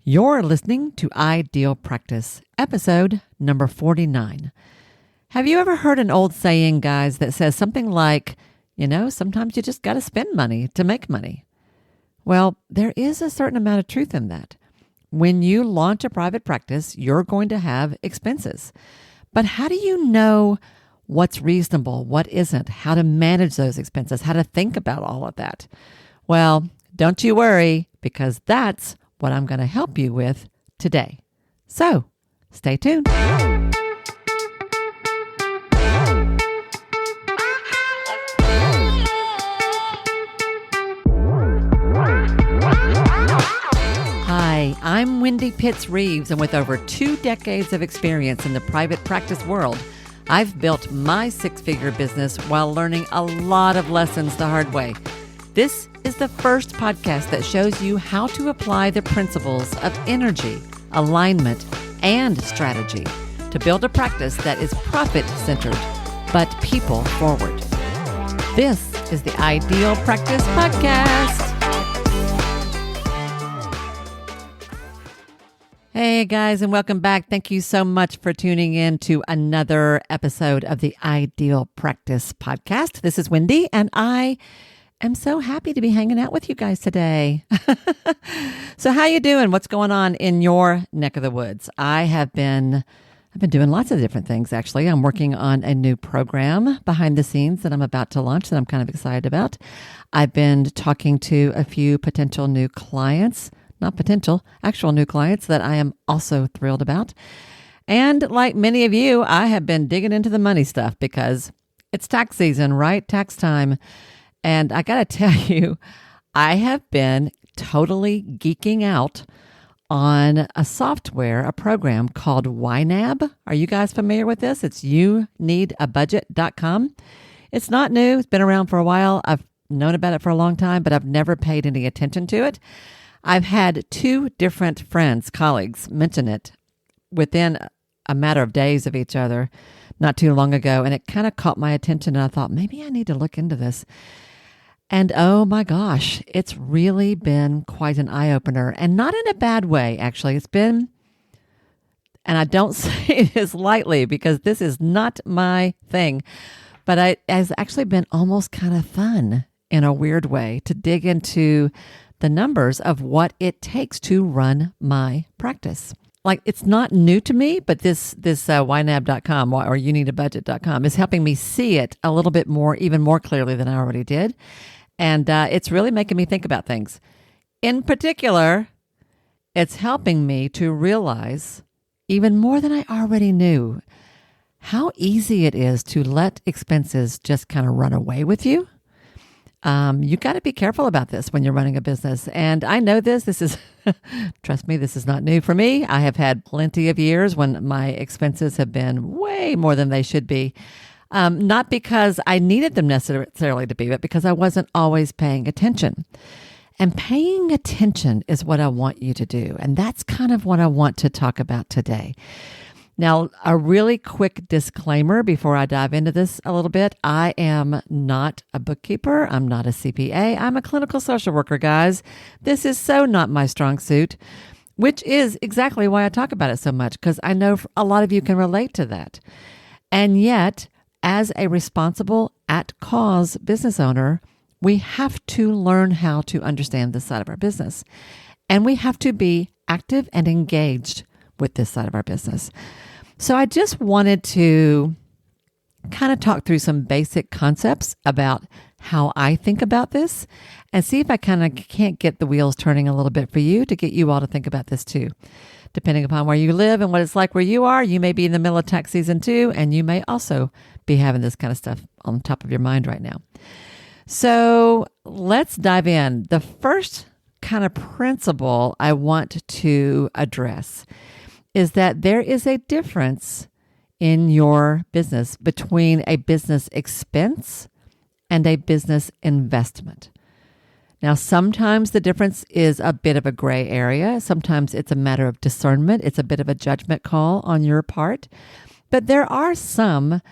You're listening to Ideal Practice, episode number 49. Have you ever heard an old saying, guys, that says something like, sometimes you just got to spend money to make money? Well, there is a certain amount of truth in that. When you launch a private practice, you're going to have expenses. But how do you know what's reasonable, what isn't, how to manage those expenses, how to think about all of that? Well, don't you worry, because that's what I'm going to help you with today. So, stay tuned. Hi, I'm Wendy Pitts Reeves, and with over 2 decades of experience in the private practice world, I've built my 6-figure business while learning a lot of lessons the hard way. This is the first podcast that shows you how to apply the principles of energy, alignment, and strategy to build a practice that is profit-centered, but people-forward. This is the Ideal Practice Podcast. Hey guys, and welcome back. Thank you so much for tuning in to another episode of the Ideal Practice Podcast. This is Wendy, and I am so happy to be hanging out with you guys today. So how you doing? What's going on in your neck of the woods? I've been doing lots of different things, actually. I'm working on a new program behind the scenes that I'm about to launch that I'm kind of excited about. I've been talking to a few potential new clients, not potential, actual new clients that I am also thrilled about. And like many of you, I have been digging into the money stuff because it's tax season, right? Tax time. And I got to tell you, I have been totally geeking out on a software, a program called YNAB. Are you guys familiar with this? It's youneedabudget.com. It's not new. It's been around for a while. I've known about it for a long time, but I've never paid any attention to it. I've had 2 different friends, colleagues, mention it within a matter of days of each other not too long ago, and it kind of caught my attention, and I thought, maybe I need to look into this. And oh my gosh, it's really been quite an eye-opener, and not in a bad way, actually. It's been, and I don't say this lightly because this is not my thing, but it has actually been almost kind of fun in a weird way to dig into the numbers of what it takes to run my practice. Like, it's not new to me, but this YNAB.com or youneedabudget.com is helping me see it a little bit more, even more clearly than I already did. And it's really making me think about things. In particular, it's helping me to realize, even more than I already knew, how easy it is to let expenses just kind of run away with you. You got to be careful about this when you're running a business. And I know this is, trust me, this is not new for me. I have had plenty of years when my expenses have been way more than they should be. Not because I needed them necessarily to be, but because I wasn't always paying attention. And paying attention is what I want you to do. And that's kind of what I want to talk about today. Now, a really quick disclaimer before I dive into this a little bit. I am not a bookkeeper. I'm not a CPA. I'm a clinical social worker, guys. This is so not my strong suit, which is exactly why I talk about it so much, because I know a lot of you can relate to that. And yet, as a responsible at-cause business owner, we have to learn how to understand this side of our business. And we have to be active and engaged with this side of our business. So I just wanted to kind of talk through some basic concepts about how I think about this and see if I kind of can't get the wheels turning a little bit for you to get you all to think about this too. Depending upon where you live and what it's like where you are, you may be in the middle of tax season too, and you may also be having this kind of stuff on top of your mind right now. So let's dive in. The first kind of principle I want to address is that there is a difference in your business between a business expense and a business investment. Now, sometimes the difference is a bit of a gray area. Sometimes it's a matter of discernment. It's a bit of a judgment call on your part. But there are some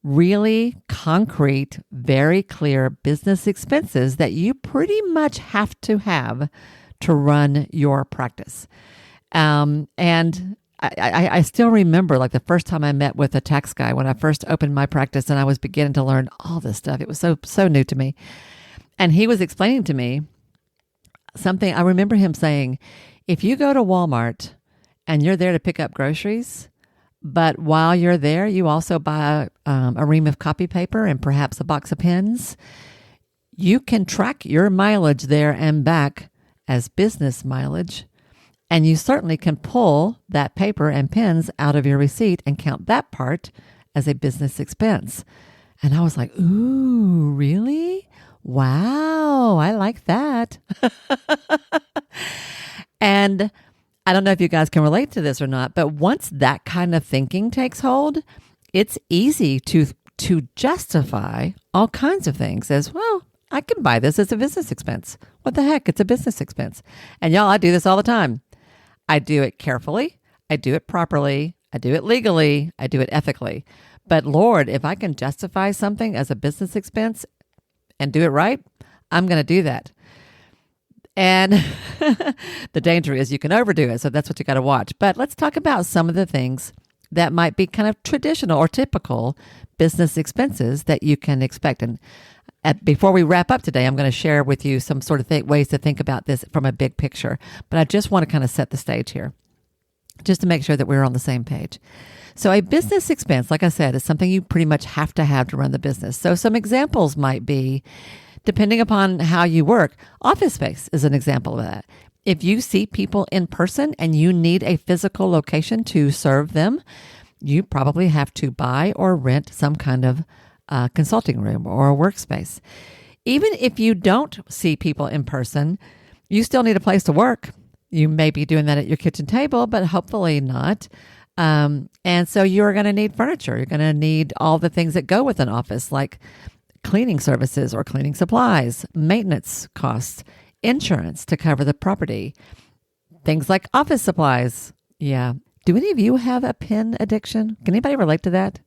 really concrete, very clear business expenses that you pretty much have to run your practice. And I still remember like the first time I met with a tax guy when I first opened my practice and I was beginning to learn all this stuff. It was so new to me. And he was explaining to me something. I remember him saying, if you go to Walmart and you're there to pick up groceries, but while you're there, you also buy a ream of copy paper and perhaps a box of pens, you can track your mileage there and back as business mileage. And you certainly can pull that paper and pens out of your receipt and count that part as a business expense. And I was like, ooh, really? Wow, I like that. And I don't know if you guys can relate to this or not, but once that kind of thinking takes hold, it's easy to justify all kinds of things as, well, I can buy this as a business expense. What the heck? It's a business expense. And y'all, I do this all the time. I do it carefully. I do it properly. I do it legally. I do it ethically. But Lord, if I can justify something as a business expense and do it right, I'm going to do that. And the danger is you can overdo it. So that's what you got to watch. But let's talk about some of the things that might be kind of traditional or typical business expenses that you can expect. And before we wrap up today, I'm going to share with you some sort of ways to think about this from a big picture. But I just want to kind of set the stage here, just to make sure that we're on the same page. So a business expense, like I said, is something you pretty much have to run the business. So some examples might be, depending upon how you work, office space is an example of that. If you see people in person and you need a physical location to serve them, you probably have to buy or rent some kind of consulting room or a workspace. Even if you don't see people in person, you still need a place to work. You may be doing that at your kitchen table, but hopefully not. And so you're going to need furniture. You're going to need all the things that go with an office, like cleaning services or cleaning supplies, maintenance costs, insurance to cover the property, things like office supplies. Yeah. Do any of you have a pen addiction? Can anybody relate to that?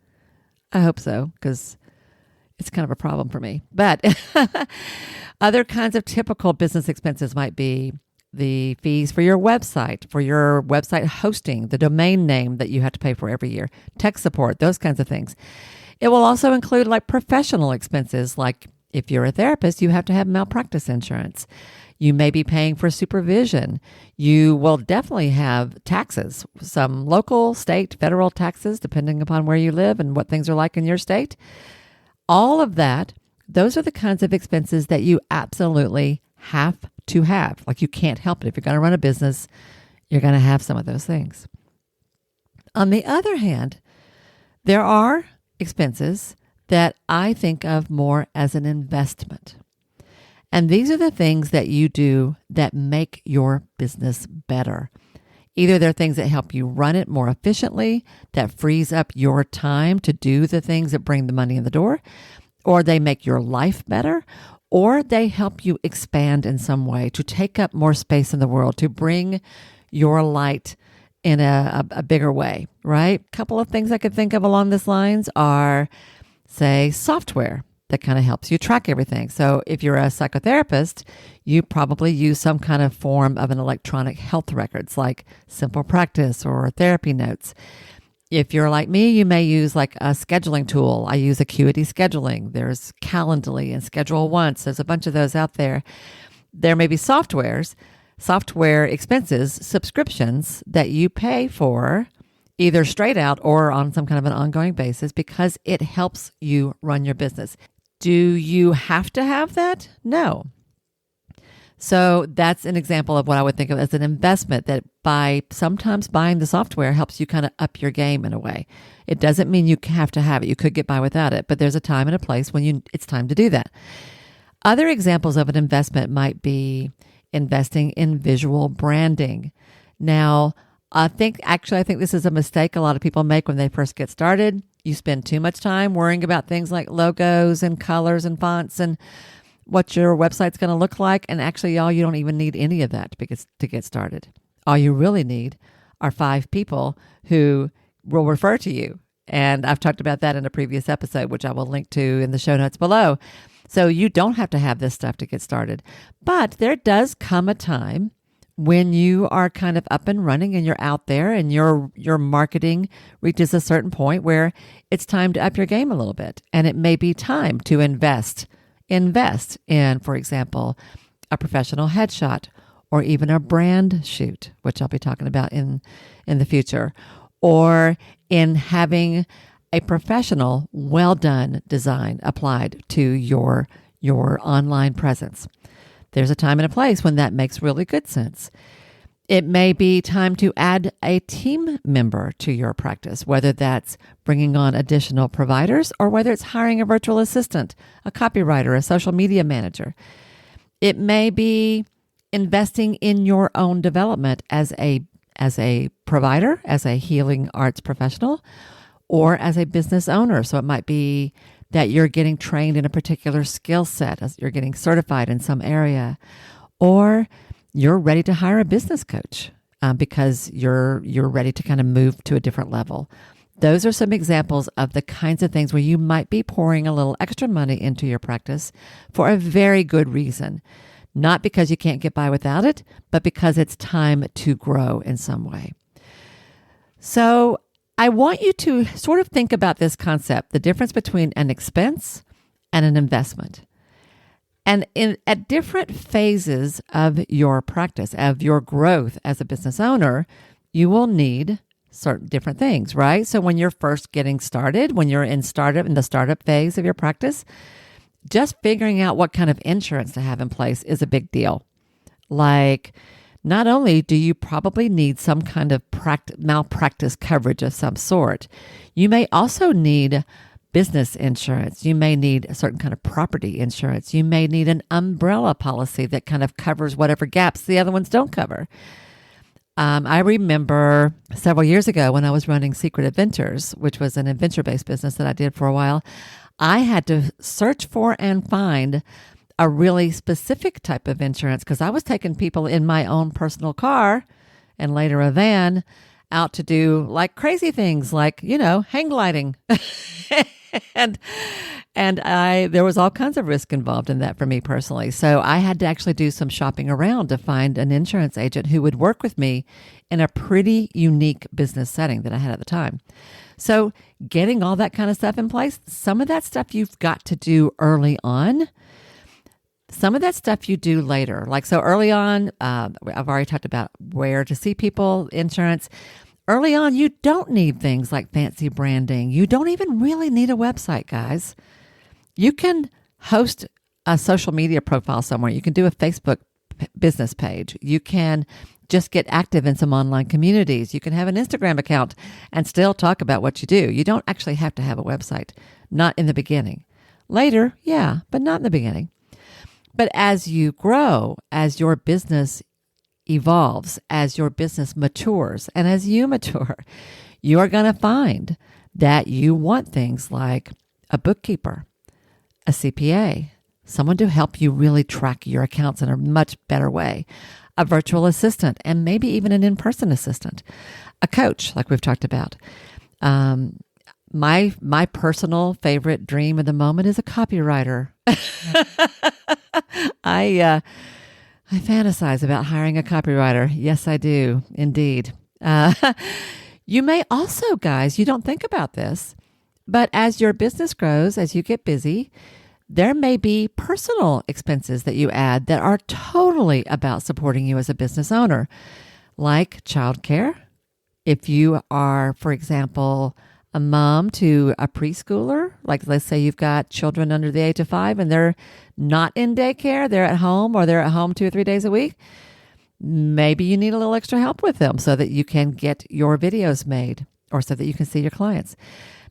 I hope so, because it's kind of a problem for me. But other kinds of typical business expenses might be the fees for your website hosting, the domain name that you have to pay for every year, tech support, those kinds of things. It will also include like professional expenses, like if you're a therapist, you have to have malpractice insurance. You may be paying for supervision. You will definitely have taxes, some local, state, federal taxes, depending upon where you live and what things are like in your state. All of that, those are the kinds of expenses that you absolutely have to have. Like you can't help it. If you're going to run a business, you're going to have some of those things. On the other hand, there are expenses that I think of more as an investment. And these are the things that you do that make your business better. Either they're things that help you run it more efficiently, that frees up your time to do the things that bring the money in the door, or they make your life better, or they help you expand in some way to take up more space in the world, to bring your light in a bigger way, right? A couple of things I could think of along these lines are, say, software that kind of helps you track everything. So if you're a psychotherapist, you probably use some kind of form of an electronic health records like Simple Practice or Therapy Notes. If you're like me, you may use like a scheduling tool. I use Acuity Scheduling. There's Calendly and Schedule Once. There's a bunch of those out there. There may be software expenses, subscriptions that you pay for either straight out or on some kind of an ongoing basis because it helps you run your business. Do you have to have that? No. So that's an example of what I would think of as an investment that by sometimes buying the software helps you kind of up your game in a way. It doesn't mean you have to have it. You could get by without it, but there's a time and a place when it's time to do that. Other examples of an investment might be investing in visual branding. Now, I think this is a mistake a lot of people make when they first get started. You spend too much time worrying about things like logos and colors and fonts and what your website's going to look like. And actually, y'all, you don't even need any of that to get started. All you really need are 5 people who will refer to you. And I've talked about that in a previous episode, which I will link to in the show notes below. So you don't have to have this stuff to get started. But there does come a time when you are kind of up and running and you're out there and your marketing reaches a certain point where it's time to up your game a little bit, and it may be time to invest in, for example, a professional headshot or even a brand shoot, which I'll be talking about in the future, or in having a professional, well done design applied to your online presence. There's a time and a place when that makes really good sense. It may be time to add a team member to your practice, whether that's bringing on additional providers or whether it's hiring a virtual assistant, a copywriter, a social media manager. It may be investing in your own development as a provider, as a healing arts professional, or as a business owner. So it might be that you're getting trained in a particular skill set, as you're getting certified in some area, or you're ready to hire a business coach because you're ready to kind of move to a different level. Those are some examples of the kinds of things where you might be pouring a little extra money into your practice for a very good reason. Not because you can't get by without it, but because it's time to grow in some way. So I want you to sort of think about this concept, the difference between an expense and an investment. And at different phases of your practice, of your growth as a business owner, you will need certain different things, right? So when you're first getting started, when you're in the startup phase of your practice, just figuring out what kind of insurance to have in place is a big deal. Like, not only do you probably need some kind of malpractice coverage of some sort, you may also need business insurance. You may need a certain kind of property insurance. You may need an umbrella policy that kind of covers whatever gaps the other ones don't cover. I remember several years ago when I was running Secret Adventures, which was an adventure-based business that I did for a while, I had to search for and find a really specific type of insurance because I was taking people in my own personal car and later a van out to do like crazy things like, hang gliding. and there was all kinds of risk involved in that for me personally. So I had to actually do some shopping around to find an insurance agent who would work with me in a pretty unique business setting that I had at the time. So getting all that kind of stuff in place, some of that stuff you've got to do early on. Some of that stuff you do later. Like, so early on, I've already talked about where to see people, insurance. Early on, you don't need things like fancy branding. You don't even really need a website, guys. You can host a social media profile somewhere. You can do a Facebook business page. You can just get active in some online communities. You can have an Instagram account and still talk about what you do. You don't actually have to have a website, not in the beginning. Later, yeah, but not in the beginning. But as you grow, as your business evolves, as your business matures, and as you mature, you are going to find that you want things like a bookkeeper, a CPA, someone to help you really track your accounts in a much better way, a virtual assistant, and maybe even an in-person assistant, a coach, like we've talked about. My personal favorite dream of the moment is a copywriter. I fantasize about hiring a copywriter. Yes, I do, indeed. You may also, guys, you don't think about this, but as your business grows, as you get busy, there may be personal expenses that you add that are totally about supporting you as a business owner, like childcare. If you are, for example, a mom to a preschooler, like let's say you've got children under the age of 5 and they're not in daycare, they're at home or they're at home 2 or 3 days a week, maybe you need a little extra help with them so that you can get your videos made or so that you can see your clients.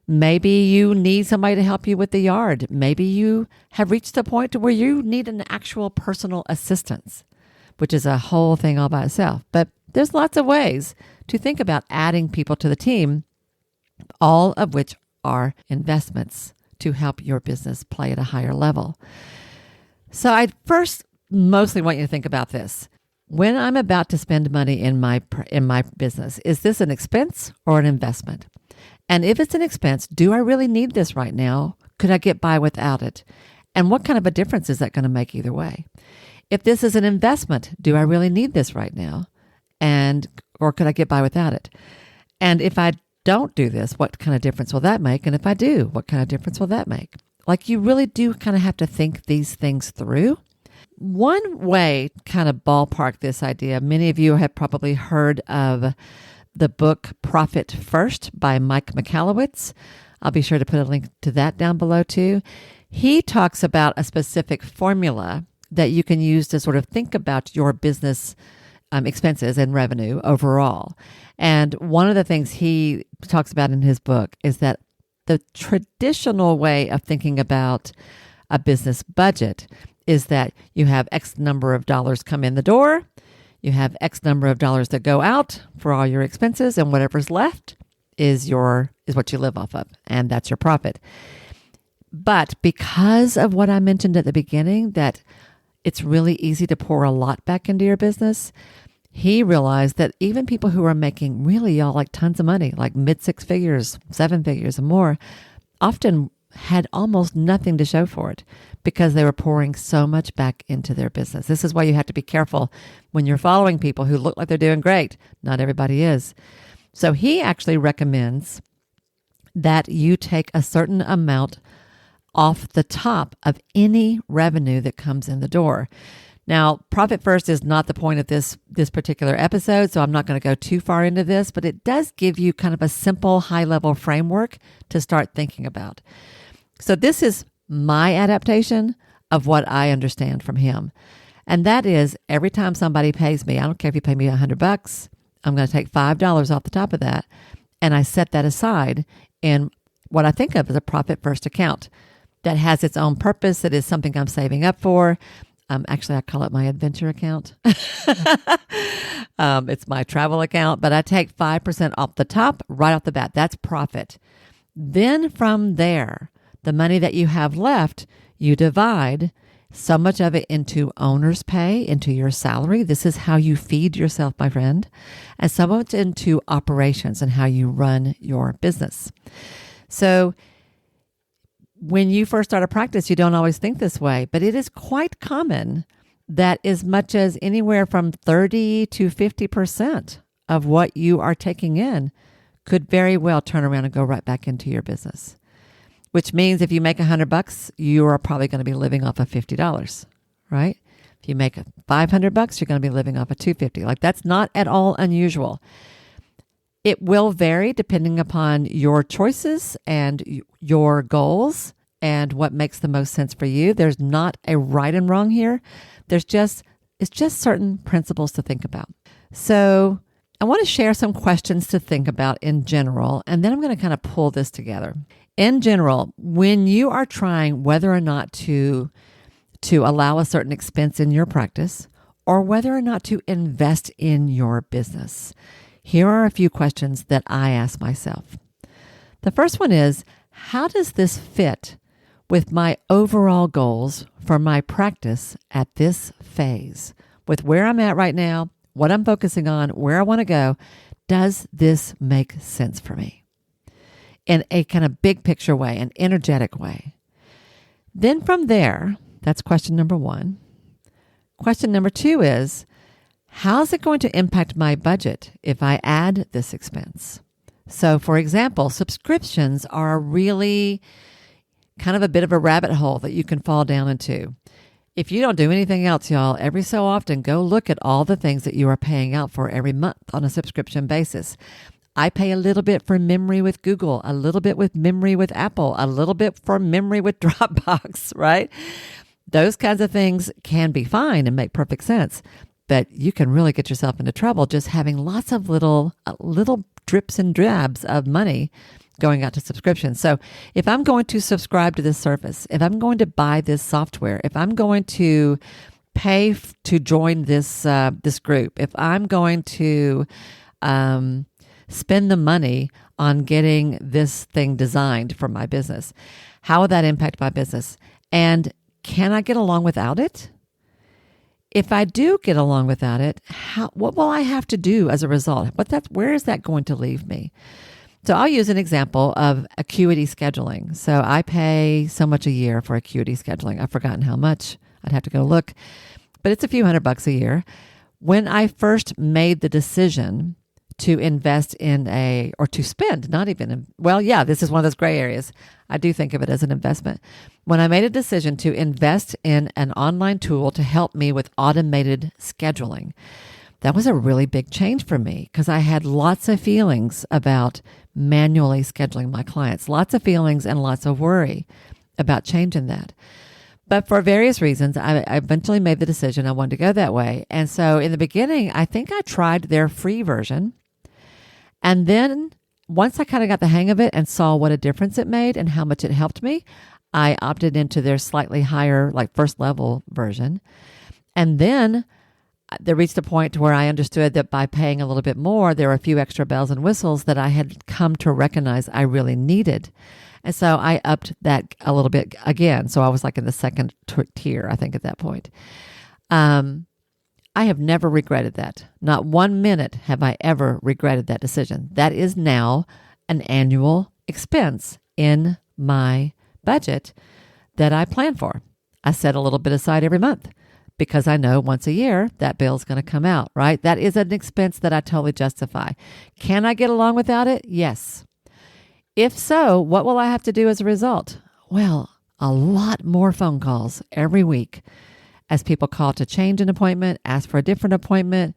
Maybe you need somebody to help you with the yard. Maybe you have reached a point to where you need an actual personal assistance, which is a whole thing all by itself. But there's lots of ways to think about adding people to the team, all of which are investments to help your business play at a higher level. So I first mostly want you to think about this. When I'm about to spend money in my business, is this an expense or an investment? And if it's an expense, do I really need this right now? Could I get by without it? And what kind of a difference is that going to make either way? If this is an investment, do I really need this right now? Or could I get by without it? And if I don't do this, what kind of difference will that make? And if I do, what kind of difference will that make? Like, you really do kind of have to think these things through. One way, kind of ballpark this idea, many of you have probably heard of the book Profit First by Mike Michalowicz. I'll be sure to put a link to that down below too. He talks about a specific formula that you can use to sort of think about your business expenses and revenue overall. And one of the things he talks about in his book is that the traditional way of thinking about a business budget is that you have X number of dollars come in the door, you have X number of dollars that go out for all your expenses, and whatever's left is what you live off of, and that's your profit. But because of what I mentioned at the beginning, that it's really easy to pour a lot back into your business, he realized that even people who are making really like tons of money, like mid 6 figures, 7 figures and more, often had almost nothing to show for it because they were pouring so much back into their business. This is why you have to be careful when you're following people who look like they're doing great. Not everybody is. So he actually recommends that you take a certain amount off the top of any revenue that comes in the door. Now, Profit First is not the point of this particular episode, so I'm not going to go too far into this, but it does give you kind of a simple high-level framework to start thinking about. So this is my adaptation of what I understand from him. And that is, every time somebody pays me, I don't care if you pay me $100, I'm going to take $5 off the top of that, and I set that aside in what I think of as a Profit First account that has its own purpose, that is something I'm saving up for. Actually, I call it my adventure account. It's my travel account, but I take 5% off the top, right off the bat. That's profit. Then from there, the money that you have left, you divide so much of it into owner's pay, into your salary. This is how you feed yourself, my friend. And some of it's into operations and how you run your business. So when you first start a practice, you don't always think this way, but it is quite common that as much as anywhere from 30 to 50% of what you are taking in could very well turn around and go right back into your business. Which means if you make $100, you are probably going to be living off of $50, right? If you make $500, you're going to be living off of $250. Like, that's not at all unusual. It will vary depending upon your choices and your goals and what makes the most sense for you. There's not a right and wrong here. It's just certain principles to think about. So I want to share some questions to think about in general, and then I'm going to kind of pull this together. In general, when you are trying whether or not to allow a certain expense in your practice or whether or not to invest in your business, here are a few questions that I ask myself. The first one is, how does this fit with my overall goals for my practice at this phase? With where I'm at right now, what I'm focusing on, where I want to go, does this make sense for me? In a kind of big picture way, an energetic way. Then from there, that's question number one. Question number two is, how's it going to impact my budget if I add this expense? So for example, subscriptions are really kind of a bit of a rabbit hole that you can fall down into. If you don't do anything else, y'all, every so often go look at all the things that you are paying out for every month on a subscription basis. I pay a little bit for memory with Google, a little bit with memory with Apple, a little bit for memory with Dropbox, right? Those kinds of things can be fine and make perfect sense, but you can really get yourself into trouble just having lots of little drips and drabs of money going out to subscriptions. So if I'm going to subscribe to this service, if I'm going to buy this software, if I'm going to pay to join this group, if I'm going to spend the money on getting this thing designed for my business, how will that impact my business? And can I get along without it? If I do get along without it, what will I have to do as a result? Where is that going to leave me? So I'll use an example of Acuity scheduling. So I pay so much a year for Acuity scheduling. I've forgotten how much. I'd have to go look. but it's a few $100 a year. When I first made the decision to invest or to spend, not even, this is one of those gray areas. I do think of it as an investment. When I made a decision to invest in an online tool to help me with automated scheduling, that was a really big change for me because I had lots of feelings about manually scheduling my clients, lots of feelings and lots of worry about changing that. But for various reasons, I eventually made the decision I wanted to go that way. And so in the beginning, I think I tried their free version. And then once I kind of got the hang of it and saw what a difference it made and how much it helped me, I opted into their slightly higher, like first level version. And then they reached a point where I understood that by paying a little bit more, there were a few extra bells and whistles that I had come to recognize I really needed. And so I upped that a little bit again. So I was like in the second tier, I think, at that point. I have never regretted that. Not 1 minute have I ever regretted that decision. That is now an annual expense in my budget that I plan for. I set a little bit aside every month because I know once a year that bill's going to come out, right? That is an expense that I totally justify. Can I get along without it? Yes. If so, what will I have to do as a result? Well, a lot more phone calls every week as people call to change an appointment, ask for a different appointment,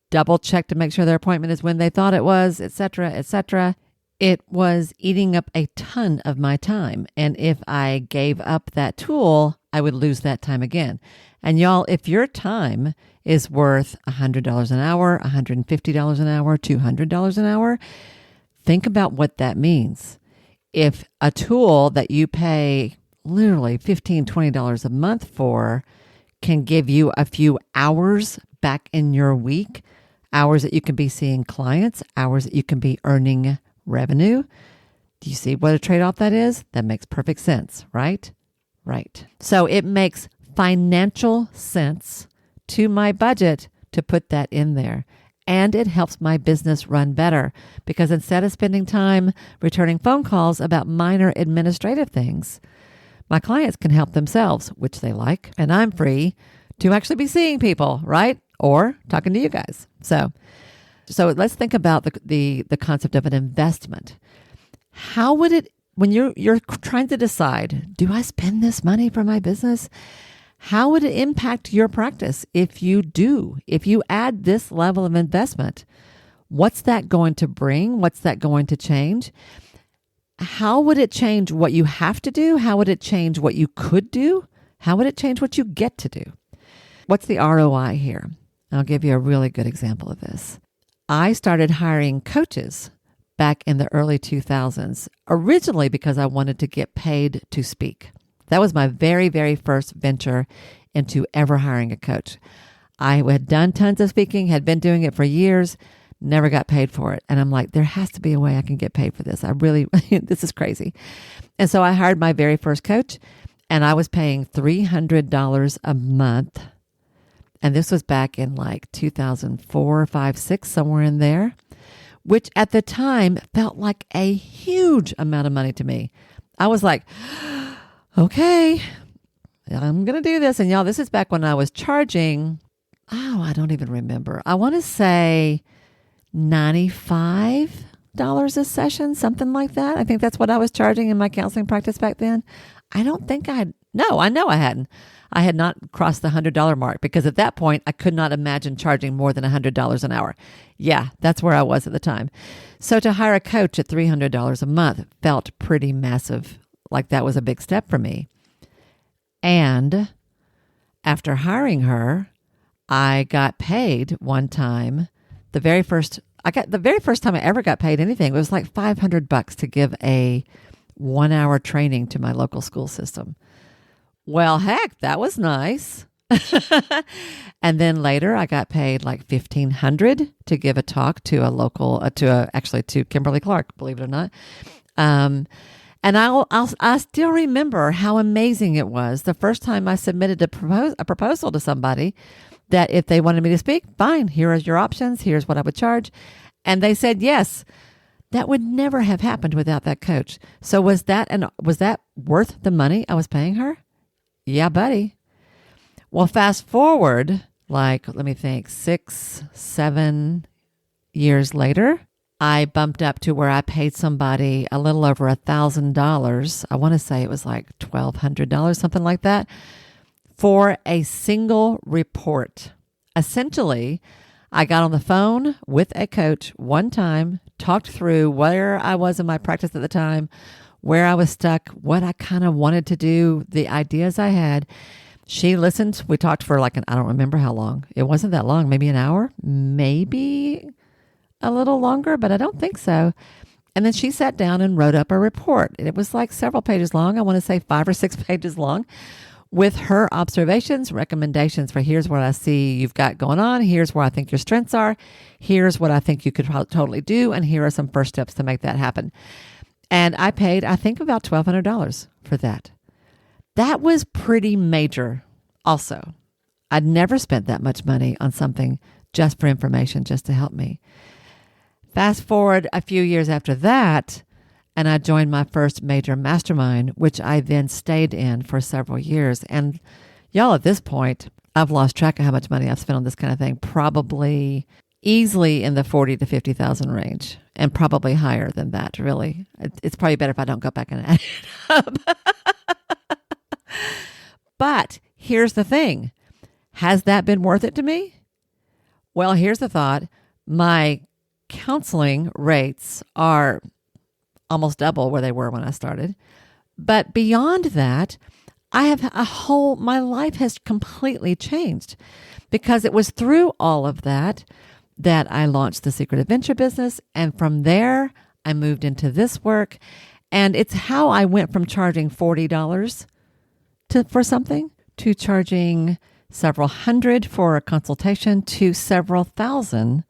double check to make sure their appointment is when they thought it was, etc., etc. It was eating up a ton of my time. And if I gave up that tool, I would lose that time again. And y'all, if your time is worth $100 an hour, $150 an hour, $200 an hour, think about what that means. If a tool that you pay literally $15, $20 a month for can give you a few hours back in your week, hours that you can be seeing clients, hours that you can be earning revenue, do you see what a trade-off that is? That makes perfect sense, right? Right. So it makes financial sense to my budget to put that in there. And it helps my business run better because instead of spending time returning phone calls about minor administrative things, my clients can help themselves, which they like, and I'm free to actually be seeing people, right? Or talking to you guys. So let's think about the concept of an investment. How would it, when you're trying to decide, do I spend this money for my business? How would it impact your practice if you do? If you add this level of investment, what's that going to bring? What's that going to change? How would it change what you have to do? How would it change what you could do? How would it change what you get to do? What's the ROI here? I'll give you a really good example of this. I started hiring coaches back in the early 2000s, originally because I wanted to get paid to speak. That was my very, very first venture into ever hiring a coach. I had done tons of speaking, had been doing it for years, never got paid for it. And I'm like, there has to be a way I can get paid for this. This is crazy. And so I hired my very first coach and I was paying $300 a month. And this was back in like 2004, 5, 6, somewhere in there, which at the time felt like a huge amount of money to me. I was like, okay, I'm going to do this. And y'all, this is back when I was charging, I don't even remember. I want to say $95 a session, something like that. I think that's what I was charging in my counseling practice back then. I don't think I know I hadn't. I had not crossed the $100 mark because at that point, I could not imagine charging more than $100 an hour. Yeah, that's where I was at the time. So to hire a coach at $300 a month felt pretty massive, like that was a big step for me. And after hiring her, I got paid one time. The very first time I ever got paid anything, it was like $500 to give a 1-hour training to my local school system. Well, heck, that was nice. And then later I got paid like $1,500 to give a talk to a local, to Kimberly Clark, believe it or not. And I still remember how amazing it was the first time I submitted a proposal to somebody that if they wanted me to speak, fine, here are your options. Here's what I would charge. And they said yes. That would never have happened without that coach. So was that worth the money I was paying her? Yeah, buddy. Well, fast forward, like, let me think, 6, 7 years later, I bumped up to where I paid somebody a little over $1,000. I want to say it was like $1,200, something like that, for a single report. Essentially, I got on the phone with a coach one time, talked through where I was in my practice at the time, where I was stuck, what I kind of wanted to do, the ideas I had. She listened. We talked for I don't remember how long. It wasn't that long, maybe an hour, maybe a little longer, but I don't think so. And then she sat down and wrote up a report. And it was like several pages long. I want to say 5 or 6 pages long, with her observations, recommendations for here's what I see you've got going on. Here's where I think your strengths are. Here's what I think you could totally do. And here are some first steps to make that happen. And I paid, I think, about $1,200 for that. That was pretty major also. I'd never spent that much money on something just for information, just to help me. Fast forward a few years after that, and I joined my first major mastermind, which I then stayed in for several years. And y'all, at this point, I've lost track of how much money I've spent on this kind of thing. Probably easily in the 40 to 50,000 range, and probably higher than that, really. It's probably better if I don't go back and add it up. But here's the thing. Has that been worth it to me? Well, here's the thought. My counseling rates are almost double where they were when I started. But beyond that, my life has completely changed, because it was through all of that I launched the Secret Adventure business. And from there, I moved into this work. And it's how I went from charging $40 for something to charging several hundred for a consultation to several thousand,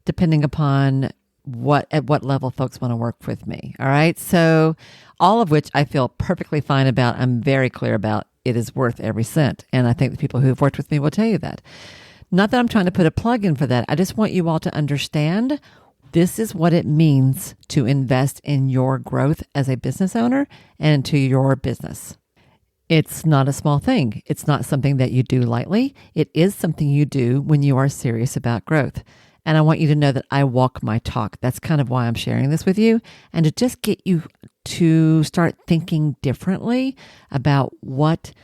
depending upon at what level folks want to work with me. All right. So all of which I feel perfectly fine about. I'm very clear about it is worth every cent. And I think the people who've worked with me will tell you that. Not that I'm trying to put a plug in for that. I just want you all to understand this is what it means to invest in your growth as a business owner and to your business. It's not a small thing. It's not something that you do lightly. It is something you do when you are serious about growth. And I want you to know that I walk my talk. That's kind of why I'm sharing this with you, and to just get you to start thinking differently about what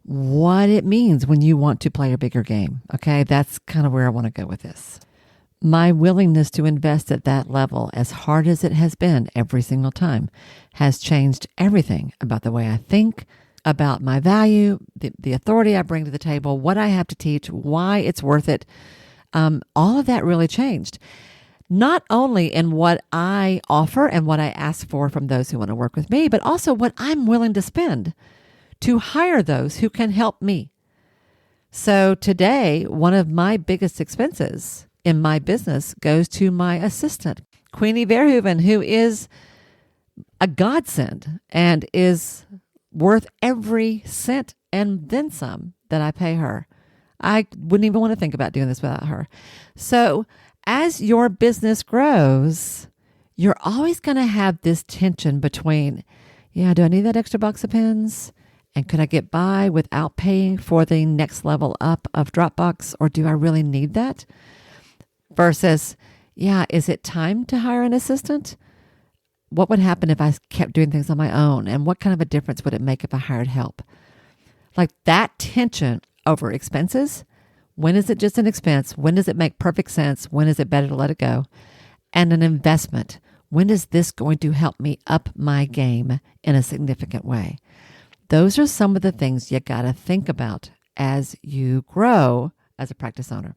it means when you want to play a bigger game. Okay, that's kind of where I want to go with this. My willingness to invest at that level, as hard as it has been every single time, has changed everything about the way I think, about my value, the authority I bring to the table, what I have to teach, why it's worth it. All of that really changed. Not only in what I offer and what I ask for from those who want to work with me, but also what I'm willing to spend to hire those who can help me. So today, one of my biggest expenses in my business goes to my assistant, Queenie Verhoeven, who is a godsend and is worth every cent and then some that I pay her. I wouldn't even want to think about doing this without her. So as your business grows, you're always going to have this tension between, do I need that extra box of pens? And could I get by without paying for the next level up of Dropbox? Or do I really need that? Versus, is it time to hire an assistant? What would happen if I kept doing things on my own? And what kind of a difference would it make if I hired help? Like that tension over expenses. When is it just an expense? When does it make perfect sense? When is it better to let it go? And an investment. When is this going to help me up my game in a significant way? Those are some of the things you got to think about as you grow as a practice owner.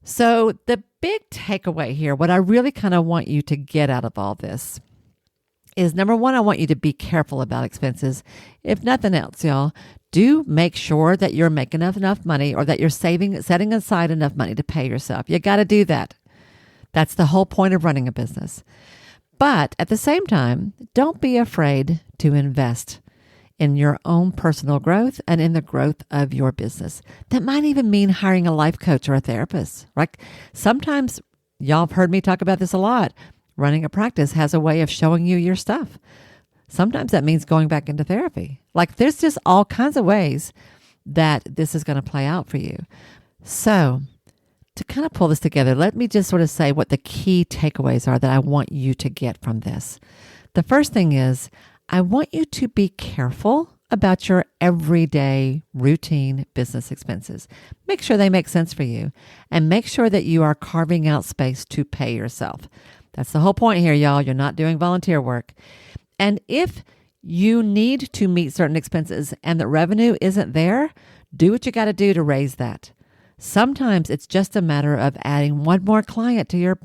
So the big takeaway here, what I really kind of want you to get out of all this is, number one, I want you to be careful about expenses. If nothing else, y'all, do make sure that you're making enough money, or that you're setting aside enough money to pay yourself. You got to do that. That's the whole point of running a business. But at the same time, don't be afraid to invest in your own personal growth and in the growth of your business. That might even mean hiring a life coach or a therapist, right? Sometimes, y'all have heard me talk about this a lot. Running a practice has a way of showing you your stuff. Sometimes that means going back into therapy. Like there's just all kinds of ways that this is going to play out for you. So to kind of pull this together, let me just sort of say what the key takeaways are that I want you to get from this. The first thing is, I want you to be careful about your everyday routine business expenses. Make sure they make sense for you, and make sure that you are carving out space to pay yourself. That's the whole point here, y'all. You're not doing volunteer work. And if you need to meet certain expenses and the revenue isn't there, do what you got to do to raise that. Sometimes it's just a matter of adding one more client to your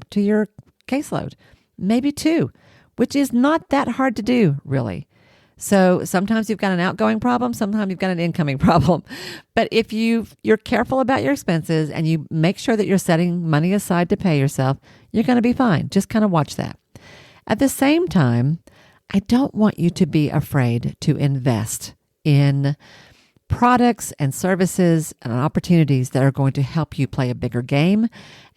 caseload, maybe two, which is not that hard to do, really. So sometimes you've got an outgoing problem, sometimes you've got an incoming problem. But if you're careful about your expenses and you make sure that you're setting money aside to pay yourself, you're going to be fine. Just kind of watch that. At the same time, I don't want you to be afraid to invest in products and services and opportunities that are going to help you play a bigger game,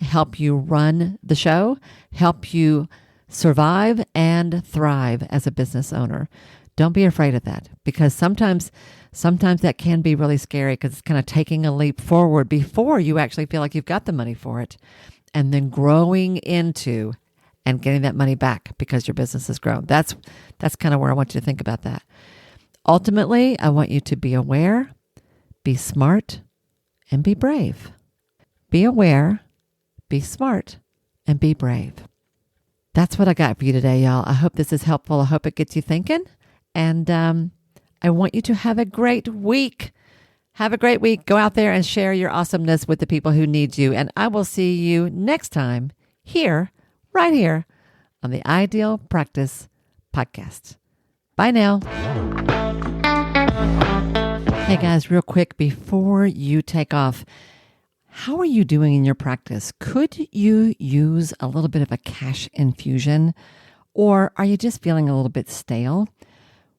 help you run the show, help you survive and thrive as a business owner. Don't be afraid of that, because sometimes that can be really scary, because it's kind of taking a leap forward before you actually feel like you've got the money for it, and then growing into and getting that money back because your business has grown. That's kind of where I want you to think about that. Ultimately, I want you to be aware, be smart, and be brave. Be aware, be smart, and be brave. That's what I got for you today, y'all. I hope this is helpful. I hope it gets you thinking. And I want you to have a great week. Have a great week. Go out there and share your awesomeness with the people who need you. And I will see you next time here, right here on the Ideal Practice Podcast. Bye now. Hey guys, real quick before you take off, how are you doing in your practice? Could you use a little bit of a cash infusion, or are you just feeling a little bit stale?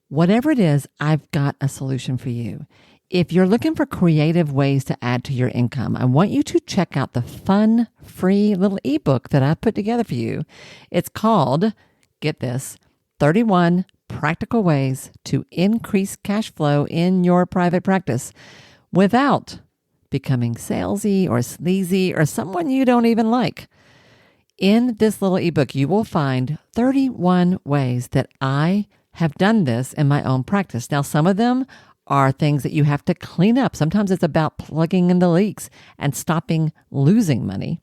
Whatever it is, I've got a solution for you. If you're looking for creative ways to add to your income, I want you to check out the fun, free little ebook that I put together for you. It's called, get this, 31 Practical Ways to Increase Cash Flow in Your Private Practice without becoming salesy or sleazy or someone you don't even like. In this little ebook, you will find 31 ways that I have done this in my own practice. Now, some of them are things that you have to clean up. Sometimes it's about plugging in the leaks and stopping losing money.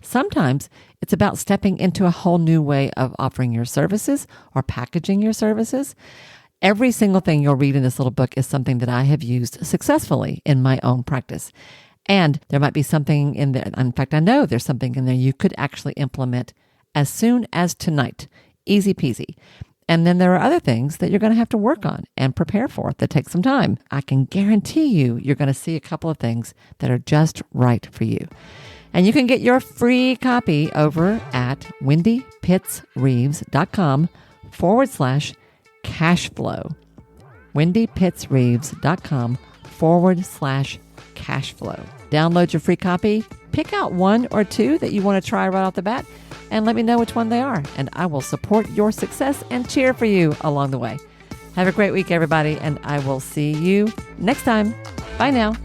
Sometimes it's about stepping into a whole new way of offering your services or packaging your services. Every single thing you'll read in this little book is something that I have used successfully in my own practice. And there might be something in there. In fact, I know there's something in there you could actually implement as soon as tonight. Easy peasy. And then there are other things that you're going to have to work on and prepare for that take some time. I can guarantee you're going to see a couple of things that are just right for you. And you can get your free copy over at wendypittsreeves.com/cash flow. wendypittsreeves.com/cash flow. Download your free copy, pick out one or two that you want to try right off the bat, and let me know which one they are. And I will support your success and cheer for you along the way. Have a great week, everybody, and I will see you next time. Bye now.